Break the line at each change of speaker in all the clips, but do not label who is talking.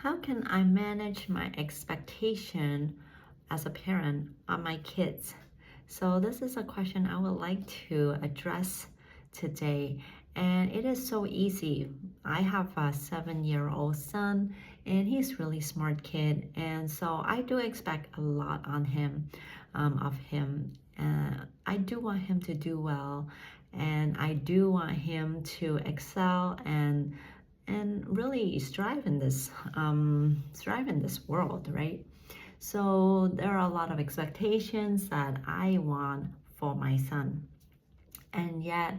How can I manage my expectation as a parent on my kids? So this is a question I would like to address today. And it is so easy. I have a 7-year-old son and he's really smart kid. And so I do expect a lot on him, of him. I do want him to do well and I do want him to excel and really strive in this world, right? So there are a lot of expectations that I want for my son, and yet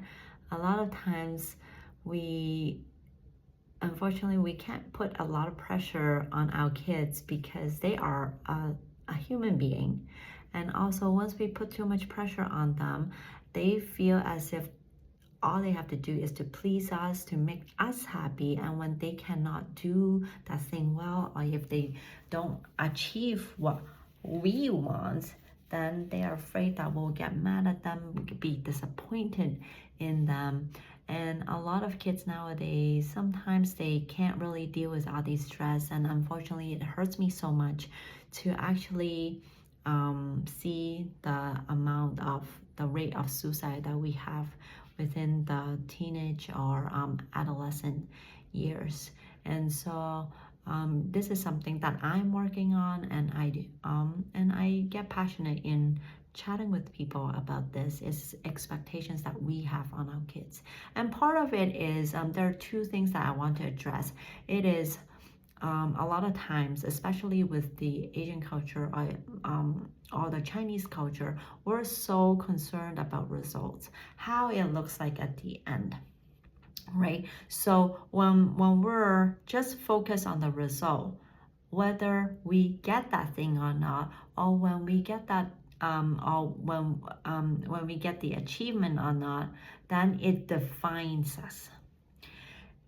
a lot of times we unfortunately we can't put a lot of pressure on our kids because they are a human being, and also once we put too much pressure on them, they feel as if all they have to do is to please us, to make us happy. And when they cannot do that thing well, or if they don't achieve what we want, then they are afraid that we'll get mad at them, be disappointed in them. And a lot of kids nowadays, sometimes they can't really deal with all these stress. And unfortunately, it hurts me so much to actually see the rate of suicide that we have within the teenage or adolescent years. And so this is something that I'm working on, and I get passionate in chatting with people about this is expectations that we have on our kids. And part of it is there are two things that I want to address. It is a lot of times, especially with the Asian culture or the Chinese culture, we're so concerned about results, how it looks like at the end, right? So when we're just focused on the result, whether we get that thing or not, or when we get that or when we get the achievement or not, then it defines us.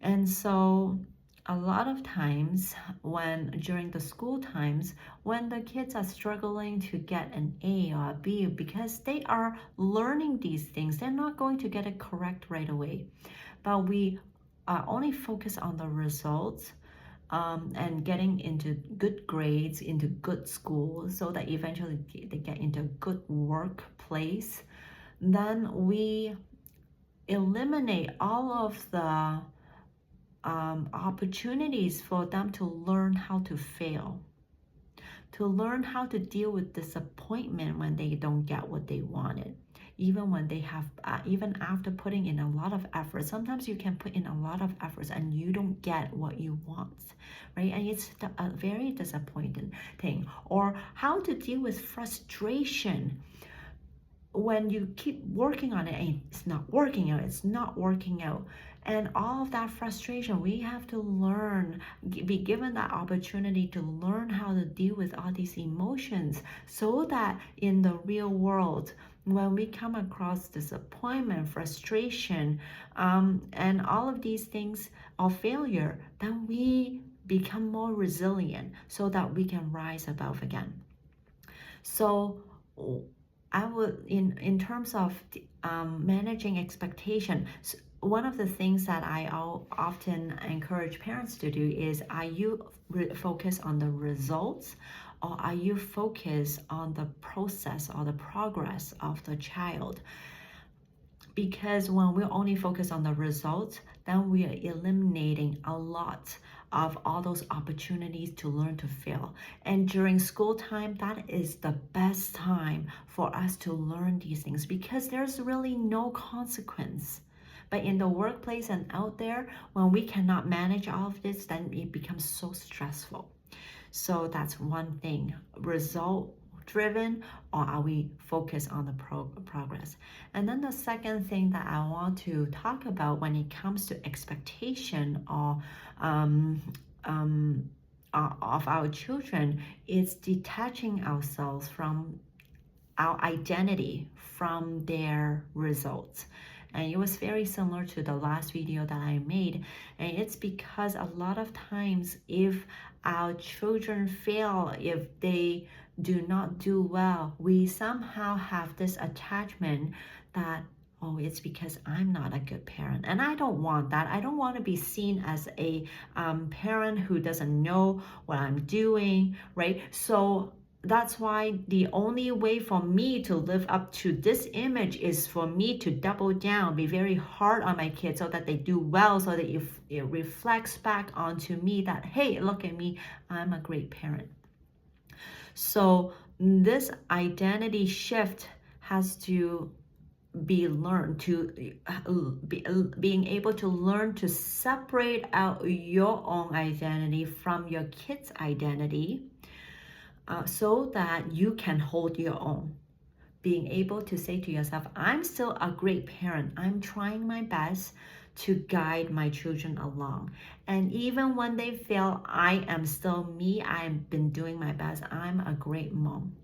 And so a lot of times when during the school times when the kids are struggling to get an A or a B because they are learning these things, they're not going to get it correct right away. But we are only focused on the results, and getting into good grades, into good school, so that eventually they get into a good workplace. Then we eliminate all of the opportunities for them to learn how to fail, to learn how to deal with disappointment when they don't get what they wanted. Even when they have, even after putting in a lot of effort, sometimes you can put in a lot of efforts and you don't get what you want, right? And it's a very disappointing thing. Or how to deal with frustration when you keep working on it and it's not working out, it's not working out. And all of that frustration, we have to learn, be given that opportunity to learn how to deal with all these emotions so that in the real world, when we come across disappointment, frustration, and all of these things of failure, then we become more resilient so that we can rise above again. So I would, in terms of managing expectation, one of the things that I often encourage parents to do is: are you focused on the results, or are you focused on the process or the progress of the child? Because when we only focus on the results, then we are eliminating a lot of all those opportunities to learn to fail. And during school time, that is the best time for us to learn these things because there's really no consequence. But in the workplace and out there, when we cannot manage all of this, then it becomes so stressful. So that's one thing. Result driven, or are we focused on the progress? And then the second thing that I want to talk about when it comes to expectation or of our children is detaching ourselves from our identity from their results. And it was very similar to the last video that I made. And it's because a lot of times if our children fail, if they do not do well, we somehow have this attachment that, oh, it's because I'm not a good parent. And I don't want that. I don't want to be seen as a parent who doesn't know what I'm doing, right? So that's why the only way for me to live up to this image is for me to double down, be very hard on my kids so that they do well, so that if it reflects back onto me that, hey, look at me, I'm a great parent. So this identity shift has to be learned to being able to learn to separate out your own identity from your kids' identity, so that you can hold your own. Being able to say to yourself, I'm still a great parent. I'm trying my best to guide my children along. And even when they fail, I am still me. I've been doing my best. I'm a great mom.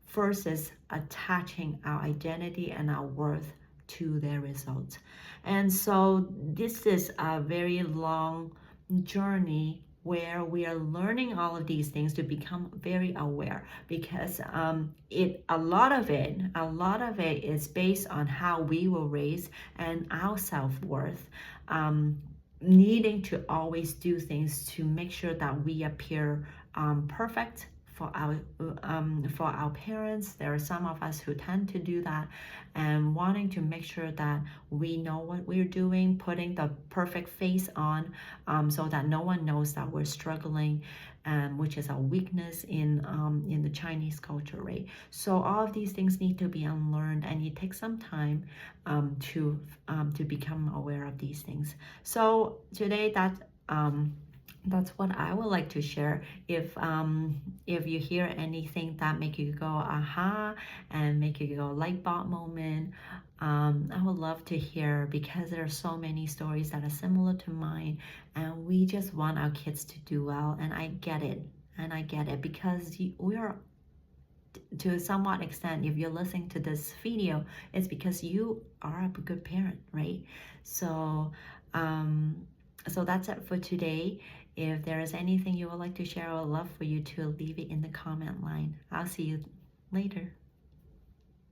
Versus attaching our identity and our worth to their results. And so this is a very long journey where we are learning all of these things to become very aware, because a lot of it is based on how we were raised and our self-worth, needing to always do things to make sure that we appear perfect for our parents. There are some of us who tend to do that, and wanting to make sure that we know what we're doing, putting the perfect face on, so that no one knows that we're struggling, which is a weakness in the Chinese culture, right? So all of these things need to be unlearned, and it takes some time to become aware of these things. So today that's what I would like to share. If you hear anything that make you go aha and make you go light bulb moment, I would love to hear, because there are so many stories that are similar to mine, and we just want our kids to do well. And I get it because we are, to a somewhat extent, if you're listening to this video, it's because you are a good parent, right? So so that's it for today. If there is anything you would like to share, I would love for you to leave it in the comment line. I'll see you later.